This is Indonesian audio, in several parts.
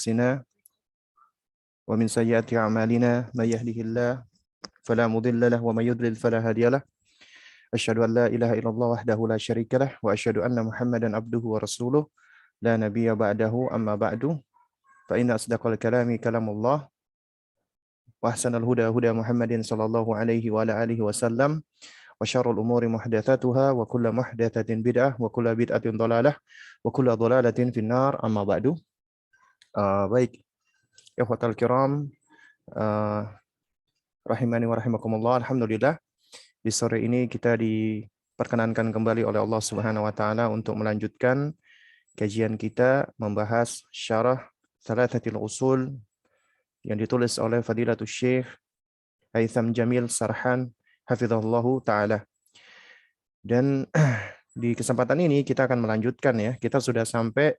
أنفسنا ومن سيئات أعمالنا من يهده الله فلا مضل له ومن يضلل فلا هادي له أشهد أن لا إله إلا الله وحده لا شريك له وأشهد أن محمدا عبده ورسوله لا نبي بعده أما بعد فإن أصدق الكلام كلام الله وأحسن الهدى هدى محمد صلى الله عليه وعلى آله وسلم وشر الأمور محدثاتها وكل محدثة بدعة وكل بدعة ضلالة وكل ضلالة في النار أما بعد. Baik, ikhwatal kiram, rahimani wa rahimakumullah. Alhamdulillah, di sore ini kita diperkenankan kembali oleh Allah Subhanahu wa taala untuk melanjutkan kajian kita membahas syarah Thalathatil Usul yang ditulis oleh Fadilatul Syekh Haitham Jamil Sarhan hafizahullahu taala. Dan di kesempatan ini kita akan melanjutkan ya. Kita sudah sampai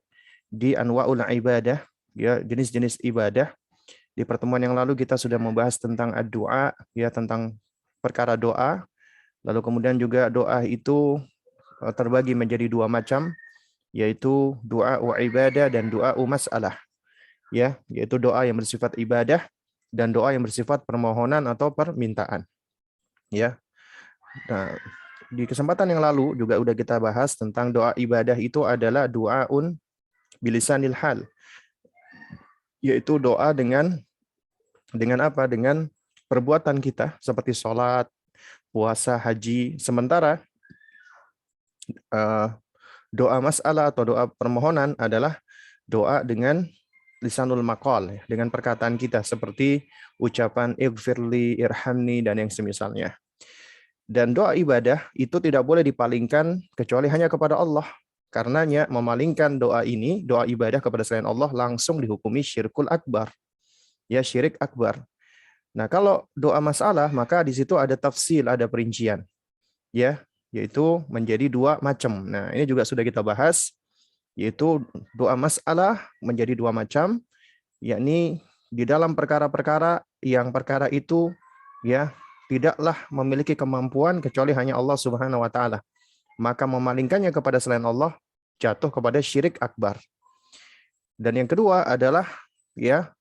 di anwa'ul ibadah, ya, jenis-jenis ibadah. Di pertemuan yang lalu kita sudah membahas tentang ad-du'a, ya, tentang perkara doa. Lalu kemudian juga doa itu terbagi menjadi dua macam, yaitu doa ibadah dan doa mas'alah. Ya, yaitu doa yang bersifat ibadah dan doa yang bersifat permohonan atau permintaan. Ya. Nah, di kesempatan yang lalu juga udah kita bahas tentang doa ibadah itu adalah doaun bilisanil hal, yaitu doa dengan apa? Dengan perbuatan kita seperti sholat, puasa, haji. Sementara doa masalah atau doa permohonan adalah doa dengan lisanul maqal, dengan perkataan kita seperti ucapan ighfirli, irhamni, dan yang semisalnya. Dan doa ibadah itu tidak boleh dipalingkan kecuali hanya kepada Allah. Karenanya memalingkan doa ini, doa ibadah kepada selain Allah langsung dihukumi syirkul akbar. Ya, syirik akbar. Nah, kalau doa masalah maka di situ ada tafsil, ada perincian. Ya, yaitu menjadi dua macam. Nah, ini juga sudah kita bahas, yaitu doa masalah menjadi dua macam, yakni di dalam perkara-perkara yang perkara itu ya tidaklah memiliki kemampuan kecuali hanya Allah Subhanahu wa taala. Maka memalingkannya kepada selain Allah jatuh kepada syirik akbar. Dan yang kedua adalah ya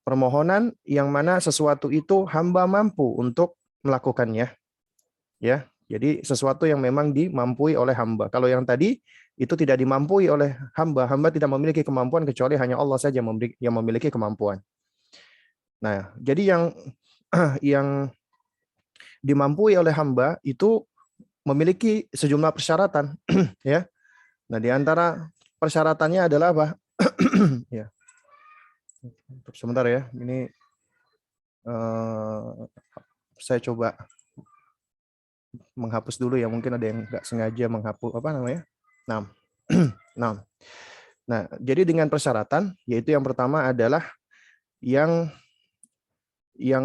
permohonan yang mana sesuatu itu hamba mampu untuk melakukannya. Ya, jadi sesuatu yang memang dimampui oleh hamba. Kalau yang tadi itu tidak dimampui oleh hamba, hamba tidak memiliki kemampuan kecuali hanya Allah saja yang memiliki kemampuan. Nah, jadi yang dimampui oleh hamba itu memiliki sejumlah persyaratan, ya. Nah, di antara persyaratannya adalah apa? Ya. Sebentar ya, ini saya coba menghapus dulu ya, mungkin ada yang nggak sengaja menghapus apa namanya. Nah, jadi dengan persyaratan, yaitu yang pertama adalah yang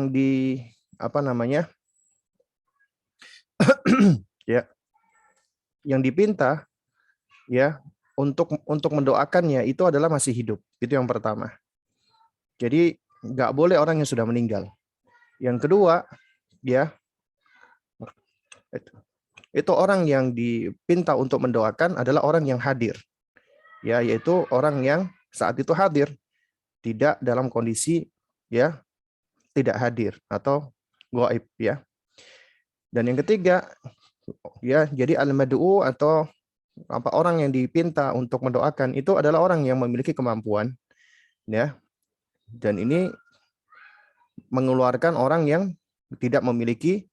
di apa namanya? Ya, yang dipinta ya untuk mendoakannya itu adalah masih hidup. Itu yang pertama. Jadi nggak boleh orang yang sudah meninggal. Yang kedua, ya itu orang yang dipinta untuk mendoakan adalah orang yang hadir. Ya, yaitu orang yang saat itu hadir, tidak dalam kondisi ya tidak hadir atau gaib ya. Dan yang ketiga, ya, jadi al-mad'u atau apa orang yang dipinta untuk mendoakan itu adalah orang yang memiliki kemampuan, ya. Dan ini mengeluarkan orang yang tidak memiliki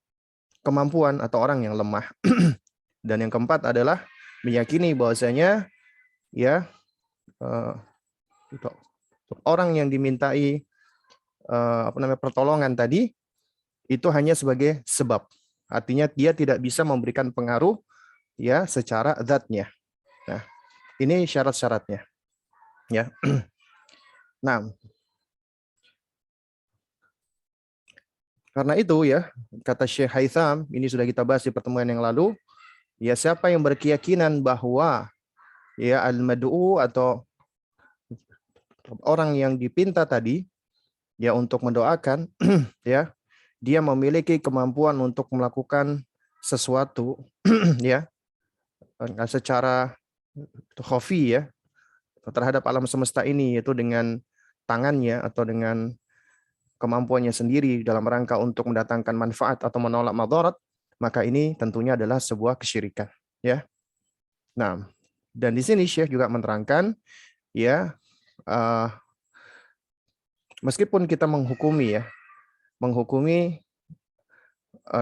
kemampuan atau orang yang lemah. Dan yang keempat adalah meyakini bahwasanya ya orang yang dimintai pertolongan tadi itu hanya sebagai sebab. Artinya dia tidak bisa memberikan pengaruh ya secara zatnya. Nah, ini syarat-syaratnya. Ya. Nah, karena itu ya, kata Syekh Haitham, ini sudah kita bahas di pertemuan yang lalu, ya siapa yang berkeyakinan bahwa ya al-mad'u atau orang yang dipinta tadi ya untuk mendoakan ya, dia memiliki kemampuan untuk melakukan sesuatu ya secara khafi ya, terhadap alam semesta ini, yaitu dengan tangannya atau dengan kemampuannya sendiri dalam rangka untuk mendatangkan manfaat atau menolak madarat, maka ini tentunya adalah sebuah kesyirikan, ya. Nah, dan di sini Syekh juga menerangkan, ya, meskipun kita menghukumi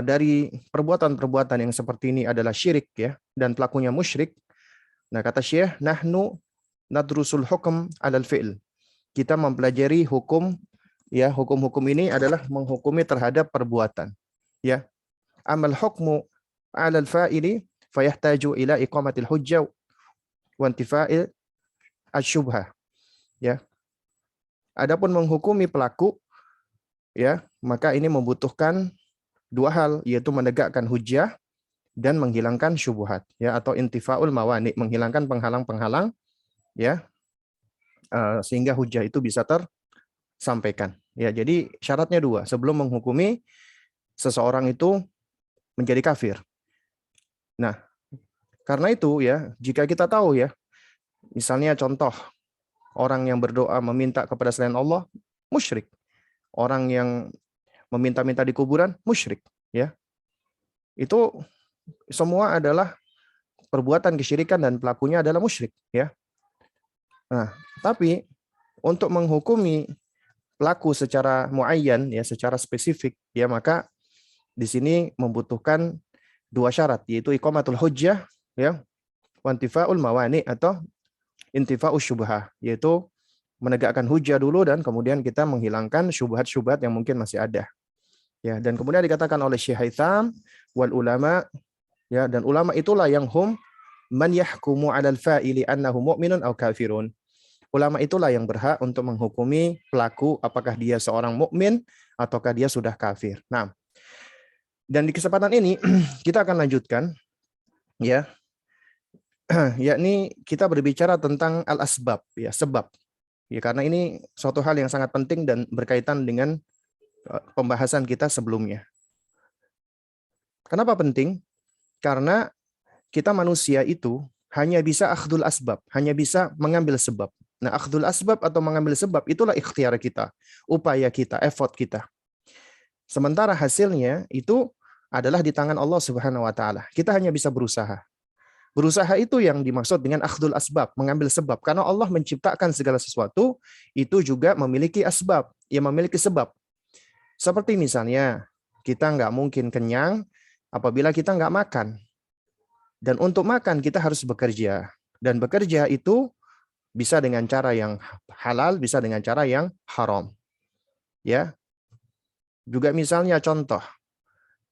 dari perbuatan-perbuatan yang seperti ini adalah syirik, ya, dan pelakunya musyrik. Nah, kata Syekh, nahnu nadrusul hukm 'alal fi'l. Kita mempelajari hukum, ya, hukum-hukum ini adalah menghukumi terhadap perbuatan, ya. Amal hukmu 'alal fa'ili fayahtaju ila iqamatil hujjah wa intifa'il asyubhah, ya. Adapun menghukumi pelaku, ya, maka ini membutuhkan dua hal, yaitu menegakkan hujjah dan menghilangkan syubhat, ya, atau intifaul mawani, menghilangkan penghalang-penghalang, ya, sehingga hujjah itu bisa tersampaikan. Ya, jadi syaratnya dua sebelum menghukumi seseorang itu menjadi kafir. Nah, karena itu, ya, jika kita tahu, ya, misalnya contoh orang yang berdoa meminta kepada selain Allah musyrik, orang yang meminta-minta di kuburan musyrik, ya. Itu semua adalah perbuatan kesyirikan dan pelakunya adalah musyrik, ya. Nah, tapi untuk menghukumi pelaku secara muayyan, ya, secara spesifik, ya, maka di sini membutuhkan dua syarat, yaitu iqamatul hujjah, ya, wantifaul mawani atau intifa'us syubhah, yaitu menegakkan hujjah dulu dan kemudian kita menghilangkan syubhat-syubhat yang mungkin masih ada. Ya, dan kemudian dikatakan oleh Syekh Haitham wal ulama, ya, dan ulama itulah yang hum man yahkumu 'alal fa'ili annahu mu'minun aw kafirun. Ulama itulah yang berhak untuk menghukumi pelaku apakah dia seorang mukmin ataukah dia sudah kafir. Nah, dan di kesempatan ini kita akan lanjutkan, ya, yakni kita berbicara tentang al-asbab, ya, sebab. Ya, karena ini suatu hal yang sangat penting dan berkaitan dengan pembahasan kita sebelumnya. Kenapa penting? Karena kita manusia itu hanya bisa akhdul asbab, hanya bisa mengambil sebab. Nah, akhdul asbab atau mengambil sebab itulah ikhtiar kita, upaya kita, effort kita. Sementara hasilnya itu adalah di tangan Allah Subhanahu wa taala. Kita hanya bisa berusaha. Berusaha itu yang dimaksud dengan akhdul asbab, mengambil sebab. Karena Allah menciptakan segala sesuatu itu juga memiliki asbab, yang memiliki sebab. Seperti misalnya, kita nggak mungkin kenyang apabila kita nggak makan. Dan untuk makan kita harus bekerja. Dan bekerja itu bisa dengan cara yang halal, bisa dengan cara yang haram. Ya. Juga misalnya contoh,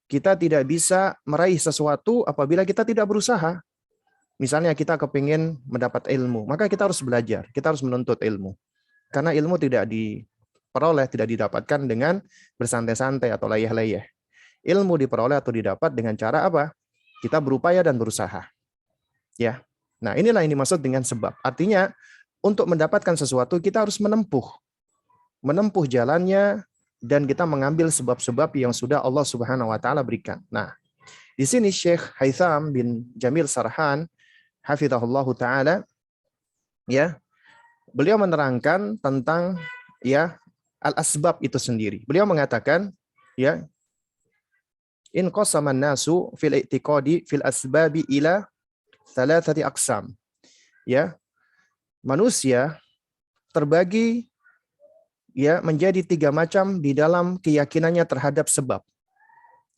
kita tidak bisa meraih sesuatu apabila kita tidak berusaha. Misalnya kita kepingin mendapat ilmu, maka kita harus belajar, kita harus menuntut ilmu. Karena ilmu tidak diperoleh, tidak didapatkan dengan bersantai-santai atau layah-layah. Ilmu diperoleh atau didapat dengan cara apa? Kita berupaya dan berusaha. Ya. Nah, inilah yang dimaksud dengan sebab. Artinya, untuk mendapatkan sesuatu kita harus menempuh jalannya dan kita mengambil sebab-sebab yang sudah Allah Subhanahu wa taala berikan. Nah, di sini Syekh Haitham bin Jamil Sarhan hafizahullahu taala, ya, beliau menerangkan tentang, ya, al-asbab itu sendiri. Beliau mengatakan, ya, in qasama an-nasu fil i'tiqadi fil asbabi ila thalathati aqsam. Ya, manusia terbagi, ya, menjadi tiga macam di dalam keyakinannya terhadap sebab.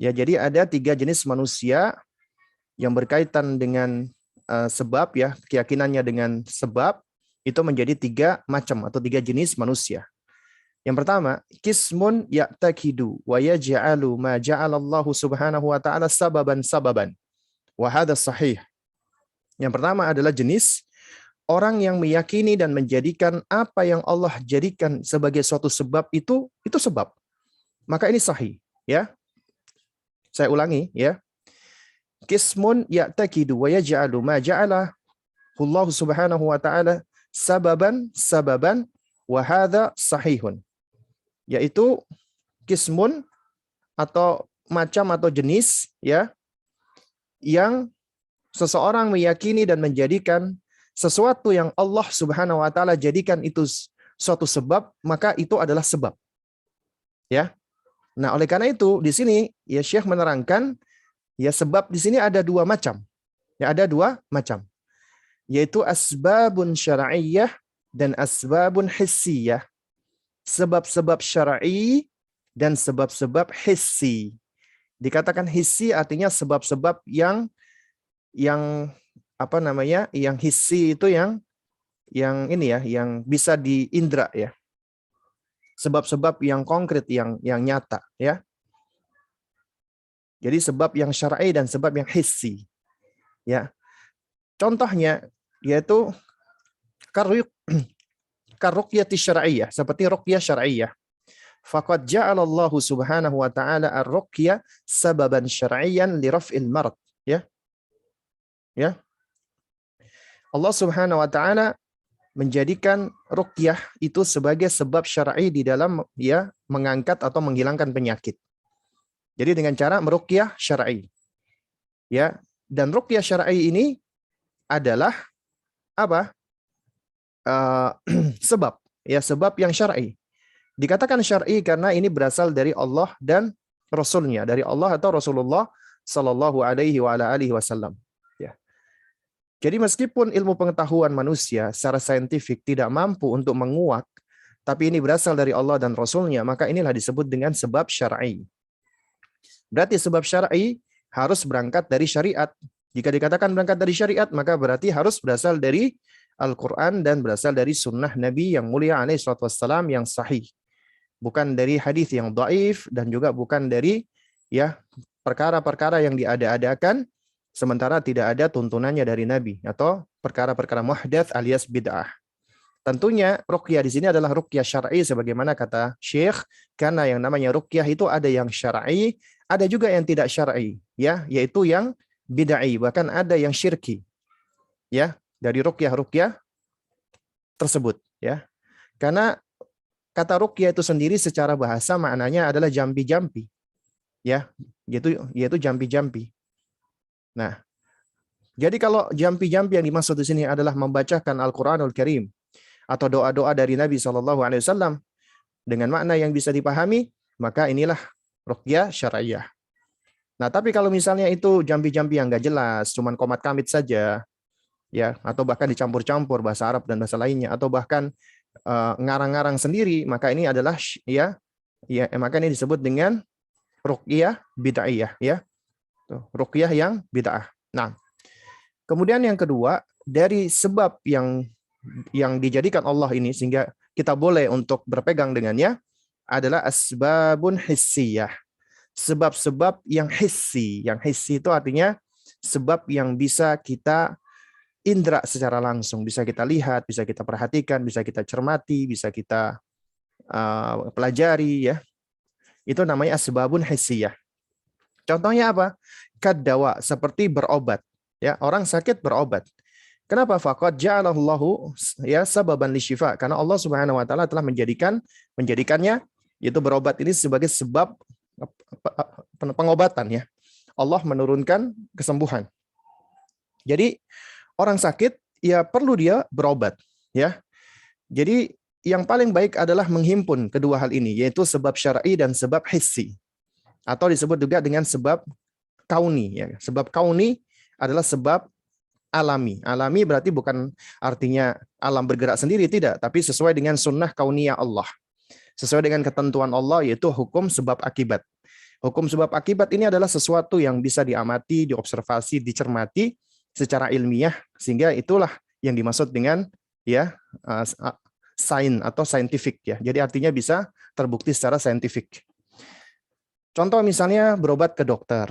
Ya, jadi ada tiga jenis manusia yang berkaitan dengan sebab, ya, keyakinannya dengan sebab itu menjadi tiga macam atau tiga jenis manusia. Yang pertama, kismun ya'taqidu wa yaj'alu ma ja'alallahu subhanahu wa ta'ala sababan. Wa hadha sahih. Yang pertama adalah jenis orang yang meyakini dan menjadikan apa yang Allah jadikan sebagai suatu sebab itu sebab. Maka ini sahih, ya. Saya ulangi, ya. Kismun ya'taqidu wa yaj'alu ma ja'ala Allah subhanahu wa ta'ala sababan wa hadha sahihun. Yaitu kismun atau macam atau jenis, ya, yang seseorang meyakini dan menjadikan sesuatu yang Allah Subhanahu wa taala jadikan itu suatu sebab, maka itu adalah sebab. Ya. Nah, oleh karena itu di sini ya Syekh menerangkan ya sebab di sini ada dua macam. Ya, ada dua macam. Yaitu asbabun syar'iyyah dan asbabun hissiyah. Sebab-sebab syar'i dan sebab-sebab hissi. Dikatakan hissi artinya sebab-sebab yang apa namanya? Yang hissi itu yang ini ya, yang bisa diindra ya. Sebab-sebab yang konkret, yang nyata ya. Jadi sebab yang syar'i dan sebab yang hissi. Ya. Contohnya yaitu karuqyati syar'iyyah, seperti ruqyah syar'iyyah. Faqad ja'alallahu subhanahu wa ta'ala ar-ruqyah sababan syar'iyyan li raf'il marad. Ya. Ya. Allah Subhanahu wa taala menjadikan ruqyah itu sebagai sebab syar'i di dalam ya mengangkat atau menghilangkan penyakit. Jadi dengan cara meruqyah syar'i. Ya, dan ruqyah syar'i ini adalah apa? Sebab, ya sebab yang syar'i. Dikatakan syar'i karena ini berasal dari Allah dan Rasulnya, dari Allah atau Rasulullah Sallallahu Alaihi Wasallam. Ya. Jadi meskipun ilmu pengetahuan manusia secara saintifik tidak mampu untuk menguak, tapi ini berasal dari Allah dan Rasulnya, maka inilah disebut dengan sebab syar'i. Berarti sebab syar'i harus berangkat dari syariat. Jika dikatakan berangkat dari syariat, maka berarti harus berasal dari Al-Quran dan berasal dari sunnah Nabi yang mulia alaihi salatu wassalam yang sahih. Bukan dari hadis yang dhaif dan juga bukan dari ya perkara-perkara yang diada-adakan sementara tidak ada tuntunannya dari Nabi atau perkara-perkara muhdats alias bid'ah. Tentunya ruqyah di sini adalah ruqyah syar'i sebagaimana kata Syekh, karena yang namanya ruqyah itu ada yang syar'i, ada juga yang tidak syar'i, ya, yaitu yang bid'ah, bahkan ada yang syirki. Ya, dari ruqyah tersebut, ya. Karena kata ruqyah itu sendiri secara bahasa maknanya adalah jampi-jampi. Ya, yaitu jampi-jampi. Nah, jadi kalau jampi-jampi yang dimaksud di sini adalah membacakan Al-Qur'anul Karim atau doa-doa dari Nabi SAW dengan makna yang bisa dipahami, maka inilah ruqyah syar'iyyah. Nah, tapi kalau misalnya itu jampi-jampi yang nggak jelas, cuman komat kamit saja, ya, atau bahkan dicampur-campur bahasa Arab dan bahasa lainnya, atau bahkan ngarang-ngarang sendiri, maka ini adalah maka ini disebut dengan ruqyah bid'ah, ya. Ruqyah yang bid'ah. Nah, kemudian yang kedua, dari sebab yang dijadikan Allah ini sehingga kita boleh untuk berpegang dengannya adalah asbabun hissiyah. Sebab-sebab yang hissi. Yang hissi itu artinya sebab yang bisa kita indra secara langsung, bisa kita lihat, bisa kita perhatikan, bisa kita cermati, bisa kita pelajari, ya. Itu namanya asbabun hissiyah. Contohnya apa? Kaddawa, seperti berobat, ya. Orang sakit berobat. Kenapa? Faqad ja'alallahu ya sababan lisyifa, karena Allah Subhanahu wa taala telah menjadikannya, yaitu berobat ini sebagai sebab pengobatan, ya. Allah menurunkan kesembuhan. Jadi orang sakit ya perlu dia berobat, ya. Jadi yang paling baik adalah menghimpun kedua hal ini, yaitu sebab syar'i dan sebab hissi, atau disebut juga dengan sebab kauni, ya. Sebab kauni adalah sebab alami. Alami berarti bukan artinya alam bergerak sendiri, tidak, tapi sesuai dengan sunnah kauniyah Allah. Sesuai dengan ketentuan Allah, yaitu hukum sebab akibat. Hukum sebab akibat ini adalah sesuatu yang bisa diamati, diobservasi, dicermati secara ilmiah, sehingga itulah yang dimaksud dengan ya sains atau scientific, ya. Jadi artinya bisa terbukti secara saintifik. Contoh misalnya berobat ke dokter.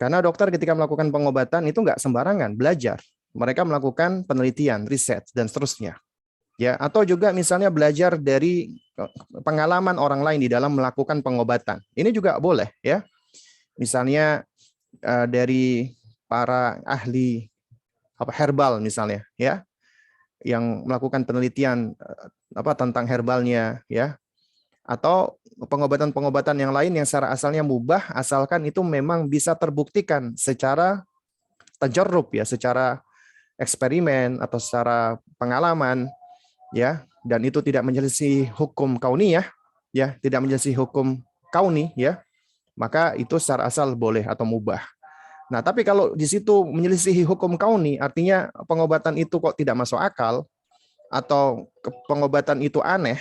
Karena dokter ketika melakukan pengobatan itu nggak sembarangan, belajar. Mereka melakukan penelitian, riset, dan seterusnya. Ya, atau juga misalnya belajar dari pengalaman orang lain di dalam melakukan pengobatan. Ini juga boleh, ya. Misalnya dari para ahli herbal misalnya, ya, yang melakukan penelitian tentang herbalnya, ya. Atau pengobatan-pengobatan yang lain yang secara asalnya mubah, asalkan itu memang bisa terbuktikan secara tajarrub, ya, secara eksperimen atau secara pengalaman, ya, dan itu tidak menyelisih hukum kauniyah, ya, tidak menyelisih hukum kauni, ya, maka itu secara asal boleh atau mubah. Nah, tapi kalau di situ menyelisihi hukum kauni, artinya pengobatan itu kok tidak masuk akal, atau pengobatan itu aneh,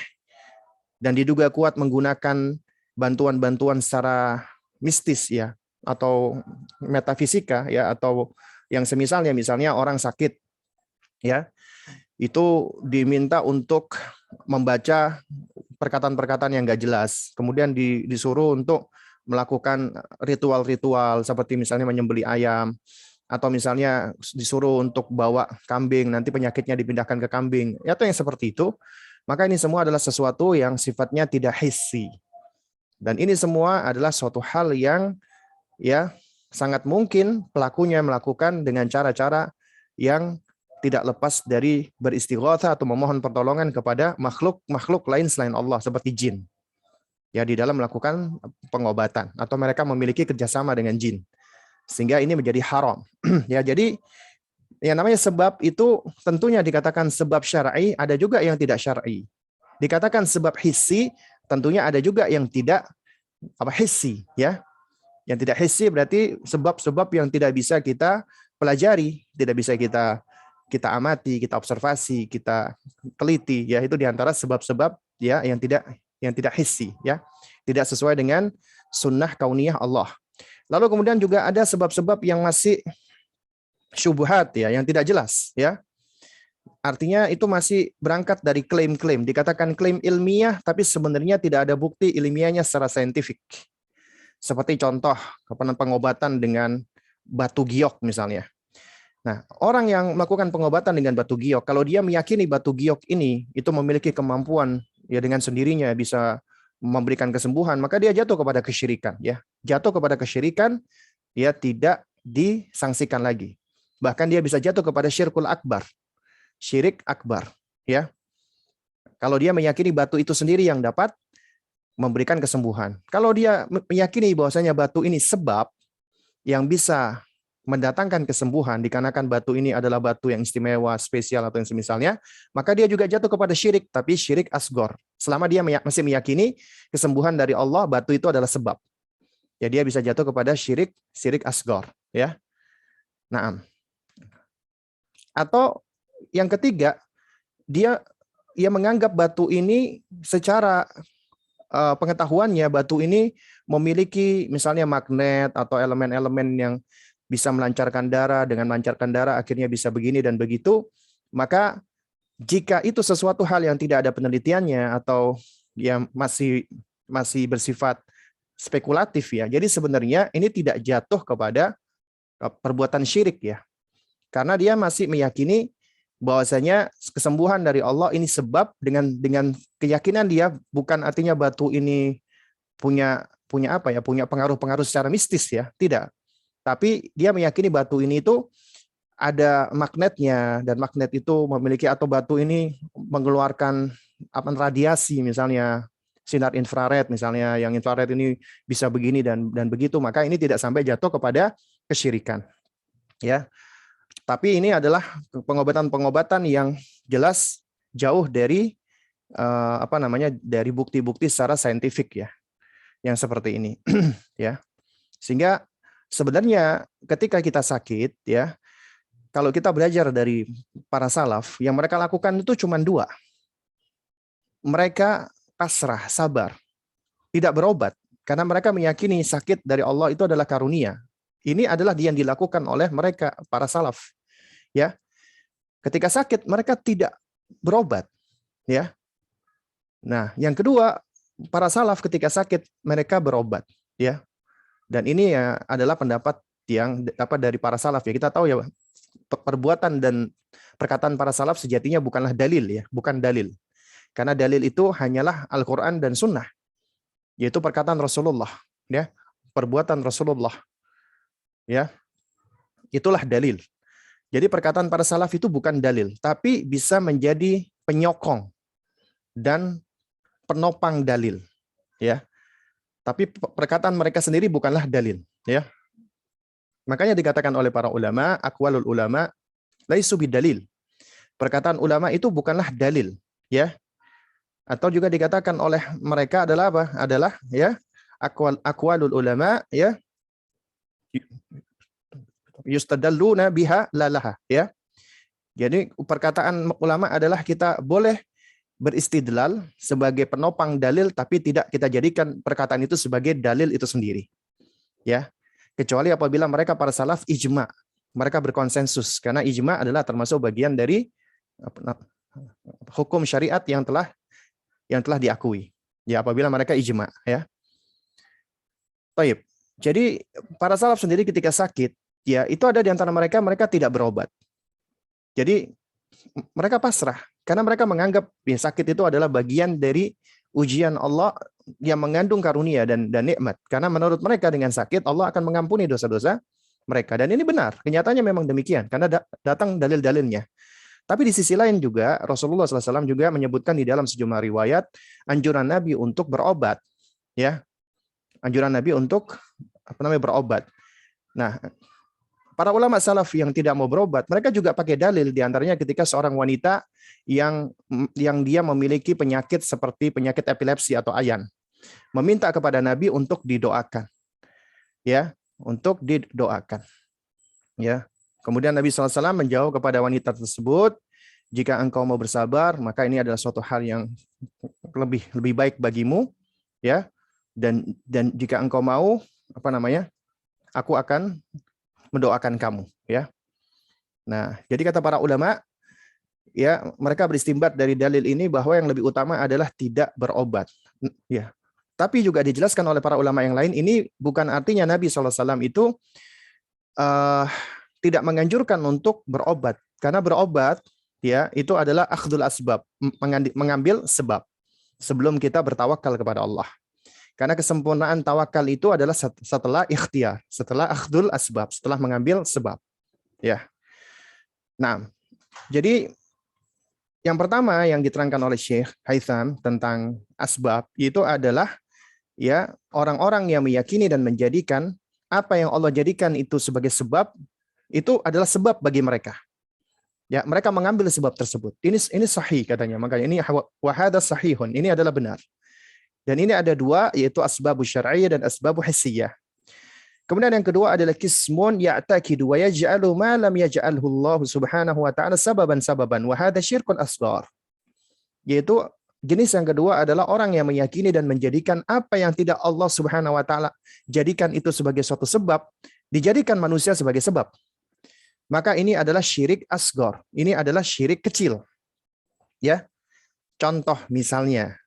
dan diduga kuat menggunakan bantuan-bantuan secara mistis, ya, atau metafisika, ya, atau yang semisalnya, misalnya orang sakit, ya, itu diminta untuk membaca perkataan-perkataan yang nggak jelas, kemudian disuruh untuk melakukan ritual-ritual seperti misalnya menyembelih ayam, atau misalnya disuruh untuk bawa kambing, nanti penyakitnya dipindahkan ke kambing, atau yang seperti itu, maka ini semua adalah sesuatu yang sifatnya tidak hissi. Dan ini semua adalah suatu hal yang, ya, sangat mungkin pelakunya melakukan dengan cara-cara yang tidak lepas dari beristighatsah atau memohon pertolongan kepada makhluk lain selain Allah seperti jin. Ya, di dalam melakukan pengobatan, atau mereka memiliki kerjasama dengan jin, sehingga ini menjadi haram. Ya, jadi yang namanya sebab itu tentunya dikatakan sebab syar'i, ada juga yang tidak syar'i. Dikatakan sebab hissi, tentunya ada juga yang tidak hissi, ya. Yang tidak hissi berarti sebab-sebab yang tidak bisa kita pelajari, tidak bisa kita amati, kita observasi, kita teliti, ya, itu diantara sebab-sebab, ya, yang tidak hissi, ya, tidak sesuai dengan sunnah kauniyah Allah. Lalu kemudian juga ada sebab-sebab yang masih syubhat, ya, yang tidak jelas, ya. Artinya itu masih berangkat dari klaim-klaim, dikatakan klaim ilmiah, tapi sebenarnya tidak ada bukti ilmiahnya secara saintifik. Seperti contoh pengobatan dengan batu giok misalnya. Nah, orang yang melakukan pengobatan dengan batu giok, kalau dia meyakini batu giok ini itu memiliki kemampuan, ya, dengan sendirinya bisa memberikan kesembuhan, maka dia jatuh kepada kesyirikan, ya. Jatuh kepada kesyirikan, dia tidak disangsikan lagi. Bahkan dia bisa jatuh kepada syirkul akbar. Syirik akbar, ya. Kalau dia meyakini batu itu sendiri yang dapat memberikan kesembuhan. Kalau dia meyakini bahwasanya batu ini sebab yang bisa mendatangkan kesembuhan, dikarenakan batu ini adalah batu yang istimewa, spesial, atau yang semisalnya, maka dia juga jatuh kepada syirik, tapi syirik asgor. Selama dia masih meyakini kesembuhan dari Allah, batu itu adalah sebab. Ya, dia bisa jatuh kepada syirik asgor, ya. Naam. Atau yang ketiga, dia menganggap batu ini secara pengetahuannya, batu ini memiliki misalnya magnet atau elemen-elemen yang bisa melancarkan darah, dengan melancarkan darah akhirnya bisa begini dan begitu. Maka jika itu sesuatu hal yang tidak ada penelitiannya atau yang masih bersifat spekulatif, ya. Jadi sebenarnya ini tidak jatuh kepada perbuatan syirik, ya. Karena dia masih meyakini bahwasanya kesembuhan dari Allah ini sebab, dengan keyakinan dia, bukan artinya batu ini punya pengaruh-pengaruh secara mistis, ya, tidak. Tapi dia meyakini batu ini itu ada magnetnya, dan magnet itu memiliki, atau batu ini mengeluarkan radiasi, misalnya sinar infrared, misalnya yang infrared ini bisa begini dan begitu, maka ini tidak sampai jatuh kepada kesyirikan, ya. Tapi ini adalah pengobatan-pengobatan yang jelas jauh dari dari bukti-bukti secara saintifik, ya, yang seperti ini. Ya. Sehingga sebenarnya ketika kita sakit, ya, kalau kita belajar dari para salaf, yang mereka lakukan itu cuma dua. Mereka pasrah, sabar, tidak berobat, karena mereka meyakini sakit dari Allah itu adalah karunia. Ini adalah yang dilakukan oleh mereka, para salaf. Ya, ketika sakit mereka tidak berobat, ya. Nah, yang kedua, para salaf ketika sakit mereka berobat, ya. Dan ini, ya, adalah pendapat yang dapat dari para salaf, ya. Kita tahu, ya, perbuatan dan perkataan para salaf sejatinya bukanlah dalil, ya, bukan dalil. Karena dalil itu hanyalah Al-Qur'an dan Sunnah, yaitu perkataan Rasulullah, ya, perbuatan Rasulullah, ya. Itulah dalil. Jadi perkataan para salaf itu bukan dalil, tapi bisa menjadi penyokong dan penopang dalil, ya. Tapi perkataan mereka sendiri bukanlah dalil, ya. Makanya dikatakan oleh para ulama, aqwalul ulama laisu bidalil. Perkataan ulama itu bukanlah dalil, ya. Atau juga dikatakan oleh mereka adalah apa? Adalah ya aqwalul ulama, ya, yustadalluna biha lalaha, ya. Jadi perkataan ulama adalah kita boleh beristidlal sebagai penopang dalil, tapi tidak kita jadikan perkataan itu sebagai dalil itu sendiri, ya. Kecuali apabila mereka para salaf ijma, mereka berkonsensus, karena ijma adalah termasuk bagian dari hukum syariat yang telah diakui, ya, apabila mereka ijma, ya. Baik. Jadi para salaf sendiri ketika sakit, ya, itu ada di antara mereka tidak berobat. Jadi mereka pasrah karena mereka menganggap ya, sakit itu adalah bagian dari ujian Allah yang mengandung karunia dan nikmat. Karena menurut mereka dengan sakit Allah akan mengampuni dosa-dosa mereka, dan ini benar. Kenyataannya memang demikian karena datang dalil-dalilnya. Tapi di sisi lain juga Rasulullah SAW juga menyebutkan di dalam sejumlah riwayat anjuran Nabi untuk berobat, ya, anjuran Nabi untuk berobat. Nah, para ulama salaf yang tidak mau berobat, mereka juga pakai dalil, diantaranya ketika seorang wanita yang dia memiliki penyakit seperti penyakit epilepsi atau ayan, meminta kepada Nabi untuk didoakan, ya, untuk didoakan, ya. Kemudian Nabi SAW menjawab kepada wanita tersebut, jika engkau mau bersabar, maka ini adalah suatu hal yang lebih baik bagimu, ya. Dan jika engkau mau, aku akan mendoakan kamu, ya. Nah, jadi kata para ulama, ya, mereka beristimbat dari dalil ini bahwa yang lebih utama adalah tidak berobat, ya. Tapi juga dijelaskan oleh para ulama yang lain, ini bukan artinya Nabi SAW itu tidak menganjurkan untuk berobat, karena berobat, ya, itu adalah akhdul asbab, mengambil sebab sebelum kita bertawakal kepada Allah. Karena kesempurnaan tawakal itu adalah setelah ikhtiar, setelah akhdul asbab, setelah mengambil sebab, ya. Nah, jadi yang pertama yang diterangkan oleh Syekh Haytham tentang asbab itu adalah, ya, orang-orang yang meyakini dan menjadikan apa yang Allah jadikan itu sebagai sebab, itu adalah sebab bagi mereka. Ya, mereka mengambil sebab tersebut. Ini sahih katanya. Makanya ini wahada sahihun. Ini adalah benar. Dan ini ada dua, yaitu asbabu syar'iyyah dan asbabu hissiyah. Kemudian yang kedua adalah kismun ya'taqidu wa yaj'alu ma lam yaj'alhu Allah Subhanahu wa ta'ala sababan wa hadha syirkun asghar. Yaitu jenis yang kedua adalah orang yang meyakini dan menjadikan apa yang tidak Allah Subhanahu wa ta'ala jadikan itu sebagai suatu sebab, dijadikan manusia sebagai sebab. Maka ini adalah syirik asghar. Ini adalah syirik kecil. Ya. Contoh misalnya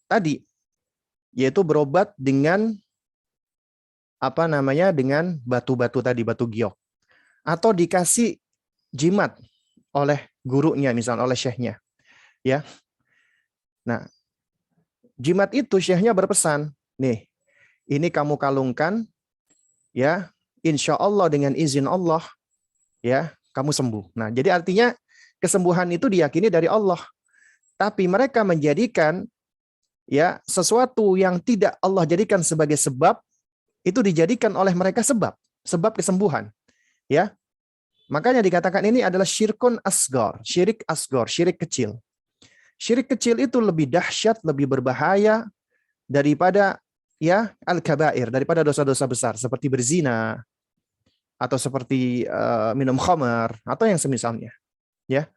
tadi, yaitu berobat dengan dengan batu-batu tadi, batu giok, atau dikasih jimat oleh gurunya, misalnya oleh syekhnya, ya. Nah, jimat itu syekhnya berpesan, nih, ini kamu kalungkan, ya, insya Allah dengan izin Allah, ya, kamu sembuh. Nah, jadi artinya kesembuhan itu diyakini dari Allah, tapi mereka menjadikan, ya, sesuatu yang tidak Allah jadikan sebagai sebab, itu dijadikan oleh mereka sebab kesembuhan, ya. Makanya dikatakan ini adalah syirkun asghar, syirik asghar, syirik kecil. Syirik kecil itu lebih dahsyat, lebih berbahaya daripada, ya, al-kabair, daripada dosa-dosa besar seperti berzina atau seperti minum khamar atau yang semisalnya, ya.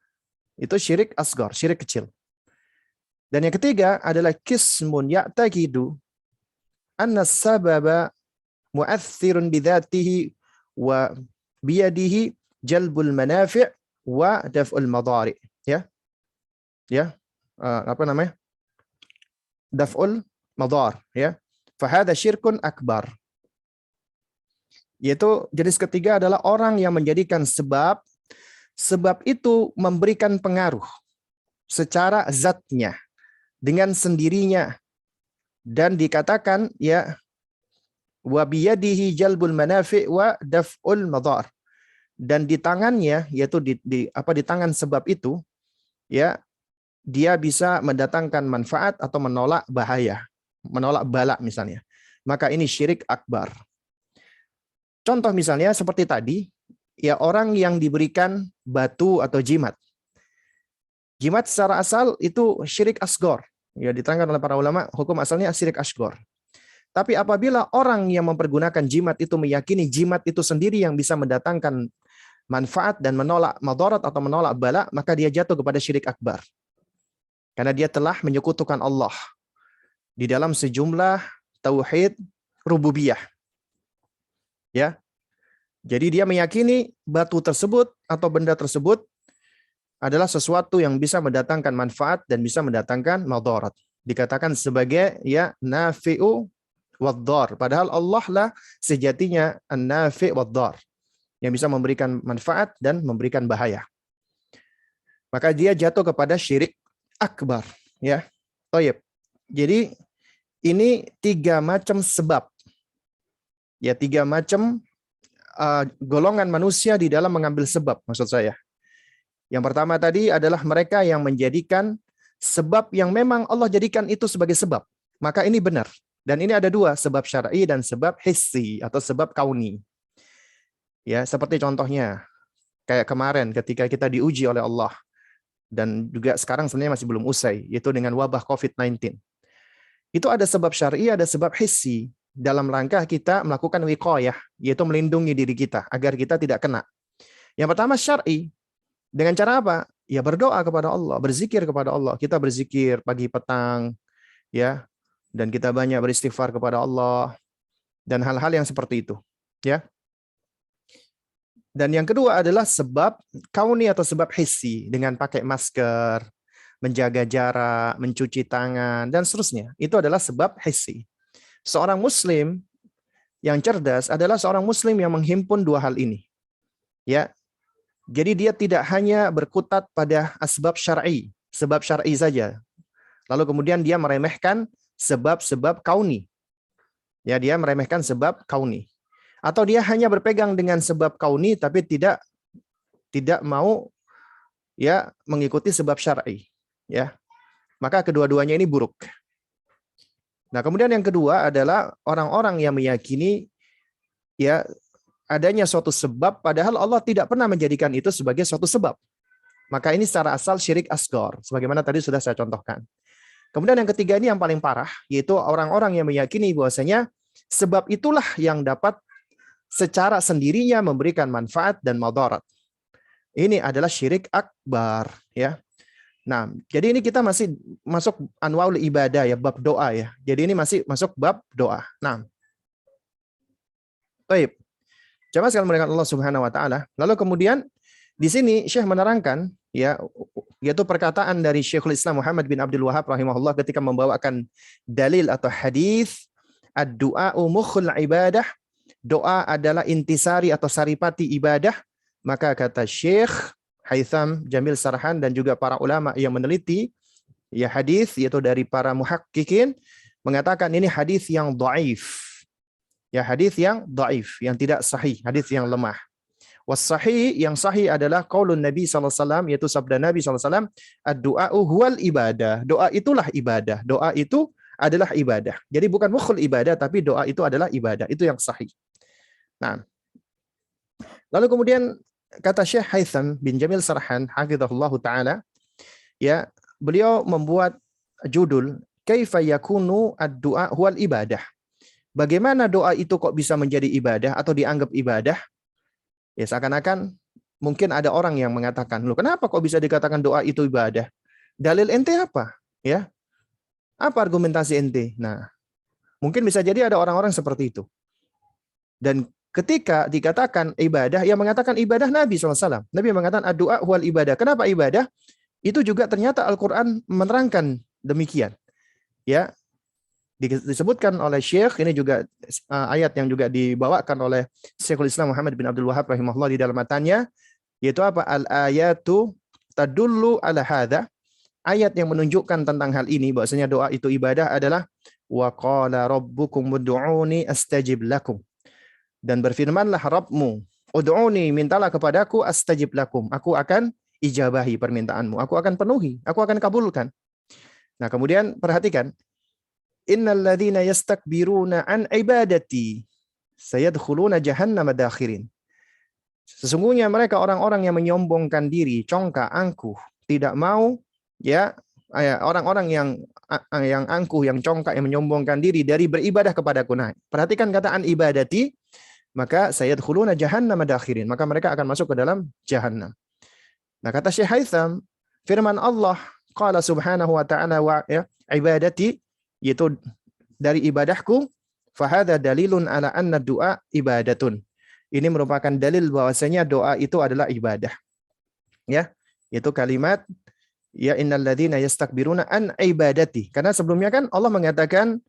Itu syirik asghar, syirik kecil. Dan yang ketiga adalah kismun ya'taqidu anna sababa mu'athirun bidzatihi wa biyadihi jalbul manafi' wa daf'ul madari, ya. Ya. Daf'ul madar, ya. Fahada syirkun akbar. Yaitu jenis ketiga adalah orang yang menjadikan sebab itu memberikan pengaruh secara zatnya, dengan sendirinya, dan dikatakan, ya, wa biyadihi jalbul manafi' wa daf'ul madar, dan di tangannya, yaitu di tangan sebab itu, ya, dia bisa mendatangkan manfaat atau menolak bahaya, menolak bala misalnya. Maka ini syirik akbar. Contoh misalnya seperti tadi, ya orang yang diberikan batu atau jimat. Jimat secara asal itu syirik asgor. Ya, diterangkan oleh para ulama, hukum asalnya syirik asgor. Tapi apabila orang yang mempergunakan jimat itu meyakini jimat itu sendiri yang bisa mendatangkan manfaat dan menolak madarat atau menolak bala, maka dia jatuh kepada syirik akbar. Karena dia telah menyekutukan Allah di dalam sejumlah tauhid rububiyah. Ya. Jadi dia meyakini batu tersebut atau benda tersebut adalah sesuatu yang bisa mendatangkan manfaat dan bisa mendatangkan madarat. Dikatakan sebagai ya nafi'u wad-dhar. Padahal Allah lah sejatinya an-nafi' wad-dhar, yang bisa memberikan manfaat dan memberikan bahaya. Maka dia jatuh kepada syirik akbar, ya. Thayyib. Jadi ini 3 macam sebab. Ya, 3 macam golongan manusia di dalam mengambil sebab, maksud saya. Yang pertama tadi adalah mereka yang menjadikan sebab yang memang Allah jadikan itu sebagai sebab. Maka ini benar. Dan ini ada 2, sebab syar'i dan sebab hissi atau sebab kauni. Ya, seperti contohnya kayak kemarin ketika kita diuji oleh Allah, dan juga sekarang sebenarnya masih belum usai, yaitu dengan wabah COVID-19. Itu ada sebab syar'i, ada sebab hissi dalam rangka kita melakukan wiqayah, yaitu melindungi diri kita agar kita tidak kena. Yang pertama syar'i. Dengan cara apa? Ya berdoa kepada Allah, berzikir kepada Allah. Kita berzikir pagi petang, ya, dan kita banyak beristighfar kepada Allah dan hal-hal yang seperti itu, ya. Dan yang kedua adalah sebab kauni atau sebab hissi, dengan pakai masker, menjaga jarak, mencuci tangan, dan seterusnya. Itu adalah sebab hissi. Seorang muslim yang cerdas adalah seorang muslim yang menghimpun 2 hal ini. Ya. Jadi dia tidak hanya berkutat pada asbab syar'i, sebab syar'i saja. Lalu kemudian dia meremehkan sebab-sebab kauni. Ya, dia meremehkan sebab kauni. Atau dia hanya berpegang dengan sebab kauni tapi tidak mau ya mengikuti sebab syar'i, ya. Maka kedua-duanya ini buruk. Nah, kemudian yang kedua adalah orang-orang yang meyakini ya adanya suatu sebab padahal Allah tidak pernah menjadikan itu sebagai suatu sebab. Maka ini secara asal syirik asghar, sebagaimana tadi sudah saya contohkan. Kemudian yang ketiga ini yang paling parah, yaitu orang-orang yang meyakini bahwasanya sebab itulah yang dapat secara sendirinya memberikan manfaat dan madarat. Ini adalah syirik akbar, ya. Nah, jadi ini kita masih masuk anwaul ibadah ya, bab doa ya. Jadi ini masih masuk bab doa. Nah, baik. Jamaah sekalian muliakan Allah Subhanahu wa taala. Lalu kemudian di sini Syekh menerangkan ya, yaitu perkataan dari Syekhul Islam Muhammad bin Abdul Wahhab rahimahullah ketika membawakan dalil atau hadis ad-du'a'u mukhul ibadah, doa adalah intisari atau saripati ibadah. Maka kata Syekh Haitham Jamil Sarhan dan juga para ulama yang meneliti ya hadis, yaitu dari para muhaqqiqin, mengatakan ini hadis yang dhaif. Ya, hadis yang dhaif, yang tidak sahih, hadis yang lemah. Was-sahih, yang sahih adalah qaulun Nabi sallallahu alaihi wasallam, yaitu sabda Nabi sallallahu alaihi wasallam, ad-du'a'u huwal ibadah. Doa itulah ibadah. Doa itu adalah ibadah. Jadi bukan mukhul ibadah, tapi doa itu adalah ibadah. Itu yang sahih. Nah, lalu kemudian kata Syekh Haitham bin Jamil Sarhan hafizahullahu taala, ya, beliau membuat judul kaifa yakunu ad-du'a huwal ibadah. Bagaimana doa itu kok bisa menjadi ibadah atau dianggap ibadah? Ya, seakan-akan mungkin ada orang yang mengatakan, loh kenapa kok bisa dikatakan doa itu ibadah? Dalil ente apa? Ya, apa argumentasi ente? Nah, mungkin bisa jadi ada orang-orang seperti itu. Dan ketika dikatakan ibadah, yang mengatakan ibadah Nabi SAW. Nabi mengatakan ad-du'a huwal ibadah. Kenapa ibadah? Itu juga ternyata Al-Quran menerangkan demikian. Ya, disebutkan oleh Syekh, ini juga ayat yang juga dibawakan oleh Syekhul Islam Muhammad bin Abdul Wahhab rahimahullah di dalam matanya, yaitu apa? Al-ayatu tadullu ala hadza. Ayat yang menunjukkan tentang hal ini, bahwasanya doa itu ibadah adalah wa qala rabbukum ud'uni astajib lakum. Dan berfirmanlah Rabbmu, ud'uni, mintalah kepadaku, astajib lakum, aku akan ijabahi permintaanmu, aku akan penuhi, aku akan kabulkan. Nah, kemudian perhatikan, innal ladzina yastakbiruna an ibadati sayadkhuluna jahannama dakhirin. Sesungguhnya mereka orang-orang yang menyombongkan diri, congkak, angkuh, tidak mau ya orang-orang yang angkuh, yang congkak, yang menyombongkan diri dari beribadah kepadaku. Nah, perhatikan kataan ibadati, maka sayadkhuluna jahannam dakhirin, maka mereka akan masuk ke dalam jahannam. Nah, kata Syekh Haitham, firman Allah qala subhanahu wa ta'ala wa ya, ibadati, yaitu dari ibadahku, fahadha dalilun ala anna du'a ibadatun. Ini merupakan dalil bahwasanya doa itu adalah ibadah. Ya, itu kalimat ya innalladzina yastakbiruna an ibadati. Karena sebelumnya kan Allah mengatakan